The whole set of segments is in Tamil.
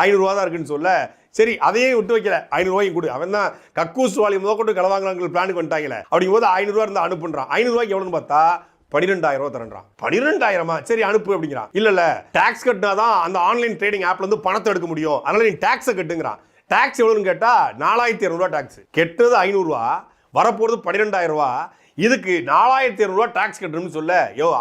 500 தான் இருக்குன்னு சொல்ல, சரி அதையே விட்டு வைக்கல, 500 ரூபாய்க்கு கொடு. அவன் தான் கக்கூஸ் வாலி முதற்கொண்டு களவாங்கலாங்கிற பிளானுக்கு வந்துட்டாங்களே. அப்படிங்கும்போது 500 ரூபா இருந்தா அனுப்புன்றான். 500 ரூபாய்க்கு எவ்வளோன்னு பார்த்தா 12,000 ரூபா தரன்றான். 12,000 சரி அனுப்பு அப்படிங்கிறான். இல்ல டாக்ஸ் கட்டினாதான் அந்த ஆன்லைன் ட்ரேடிங் ஆப்ல இருந்து பணத்தை எடுக்க முடியும், அதனால நீ டாக்ஸை கட்டுங்கிறான். டாக்ஸ் எவ்வளோன்னு கேட்டா 4,200 ரூபா டாக்ஸ். கெட்டது 500 ரூபா, வரப்போறது 12,000 ரூபா. இதுக்கு 4,200 ரூபா டாக்ஸ் கட்டணும்னு சொல்ல,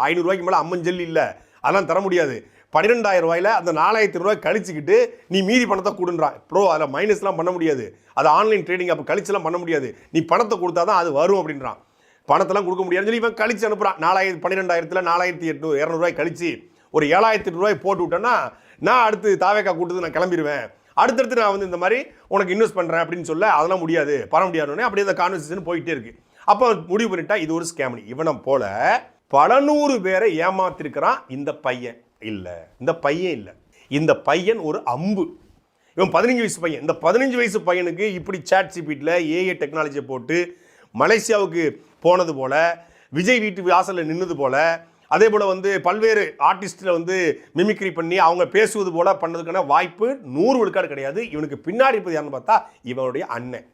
500 ரூபாய்க்கு மேல அம்மஞ்சல் இல்ல, அதெல்லாம் தர முடியாது. 12,000 ரூபாயில அந்த 4,200 ரூபாய் கழிச்சுக்கிட்டு நீ மீதி பணத்தை கொடுன்றான். ப்ரோ அதில் மைனஸ்லாம் பண்ண முடியாது, அது ஆன்லைன் ட்ரேடிங் அப்போ கழிச்சுலாம் பண்ண முடியாது, நீ பணத்தை கொடுத்தா தான் அது வரும் அப்படின்றான். பணத்தெல்லாம் கொடுக்க முடியாதுன்னு சொல்லி இவன் கழிச்சு அனுப்புறான். 12,000 4,200 ரூபாய் கழிச்சு ஒரு 7,800 ரூபாய் போட்டு விட்டேன்னா நான் அடுத்து தாவேக்கா கூட்டத்துக்கு நான் கிளம்பிடுவேன், அடுத்தடுத்து நான் வந்து இந்த மாதிரி உனக்கு இன்வெஸ்ட் பண்ணுறேன் அப்படின்னு சொல்ல, அதெல்லாம் முடியாது, பண்ண முடியாதுன்னு அப்படியே அந்த கான்வர்சேஷன் போயிட்டே இருக்கு. அப்போ முடிவு பண்ணிட்டா இது ஒரு ஸ்கேம். இவனை போல பல 100 பேரை ஏமாத்திருக்கிறான் இந்த பையன். இல்லை, இந்த பையன் இல்லை, இந்த பையன் ஒரு அம்பு. இவன் 15 வயசு பையன். இந்த 15 வயசு பையனுக்கு இப்படி சாட் ஜிபிடியில் ஏஐ டெக்னாலஜியை போட்டு மலேசியாவுக்கு போனது போல, விஜய் வீட்டு வாசலில் நின்னது போல, அதே போல் வந்து பல்வேறு ஆர்டிஸ்டில் வந்து மிமிக்ரி பண்ணி அவங்க பேசுவது போல பண்ணதுக்கான வாய்ப்பு 100 விழுக்காடு கிடையாது. இவனுக்கு பின்னாடி இருப்பது யாருன்னு பார்த்தா இவனுடைய அண்ணன்.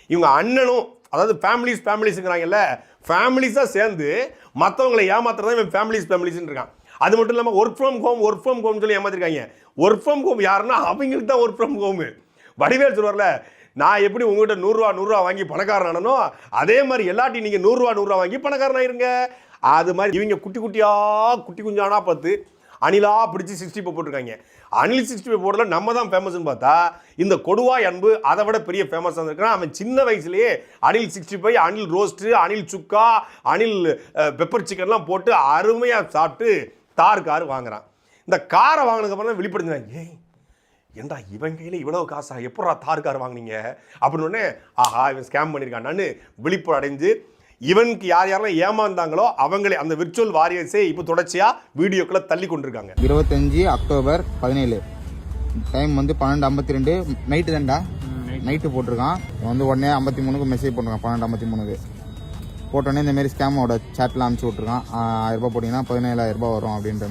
இவங்க அண்ணனும், அதாவது ஃபேமிலிஸுங்கிறாங்கல்ல, ஃபேமிலிஸாக சேர்ந்து மற்றவங்களை ஏமாத்துறதான் இவன் ஃபேமிலிஸ்ன்னு இருக்கான். அது மட்டும் இல்லாமல் ஒர்க் ஃப்ரம் ஹோம் சொல்லி ஏமாத்திருக்காங்க. ஒர்க் ஃப்ரம் ஹோம் யாருன்னா அவங்களுக்கு தான் ஒர்க் ஃப்ரம் ஹோம். வடிவேல் சொல்வார்ல, நான் எப்படி உங்கள்கிட்ட 100 ரூபா வாங்கி பணக்காரனானோ அதே மாதிரி எல்லாத்தையும் நீங்கள் 100 ரூபா வாங்கி பணக்காரனாயிருங்க. அது மாதிரி இவங்க குட்டி குஞ்சானா பார்த்து அணிலா பிடிச்சி 65 போட்டிருக்காங்க. அணில் 65 போடல நம்ம தான் ஃபேமஸ்ன்னு பார்த்தா இந்த கொடுவாய் அன்பு அதை விட பெரிய ஃபேமஸாக இருக்கிறான். அவன் சின்ன வயசுலேயே அணில் 65, அணில் ரோஸ்ட்டு, அணில் சுக்கா, அணில் பெப்பர் சிக்கன்லாம் போட்டு அருமையாக சாப்பிட்டு கார் வாங்குறான். இந்த காரை வாங்கினதுக்கப்புறம் தான் வெளிப்படுத்தினாங்க, ஏண்டா இவன் கையில் இவ்வளவு காசா, எப்படா கார் வாங்கினீங்க அப்படின்னு. ஆஹா இவன் ஸ்கேம் பண்ணியிருக்கான்னு விழிப்பு அடைஞ்சு இவனுக்கு யாரெல்லாம் ஏமாந்தாங்களோ அவங்களே அந்த விர்ச்சுவல் வாரியர்ஸே இப்போ தொடர்ச்சியாக வீடியோக்களை தள்ளி கொண்டிருக்காங்க. 25 அக்டோபர் 17 டைம் வந்து 12:52 நைட்டு தான்டா, நைட்டு போட்டிருக்கான். வந்து உடனே 53க்கு மெசேஜ் போட்டிருக்கான். 12:53க்கு போட்டோடனே இந்த மாதிரி ஸ்கேமோட சேட்லாம் அனுப்பிச்சு விட்ருக்கான். 1000 ரூபாய் போட்டிங்கன்னா 17,000 ரூபாய் வரும் அப்படின்ற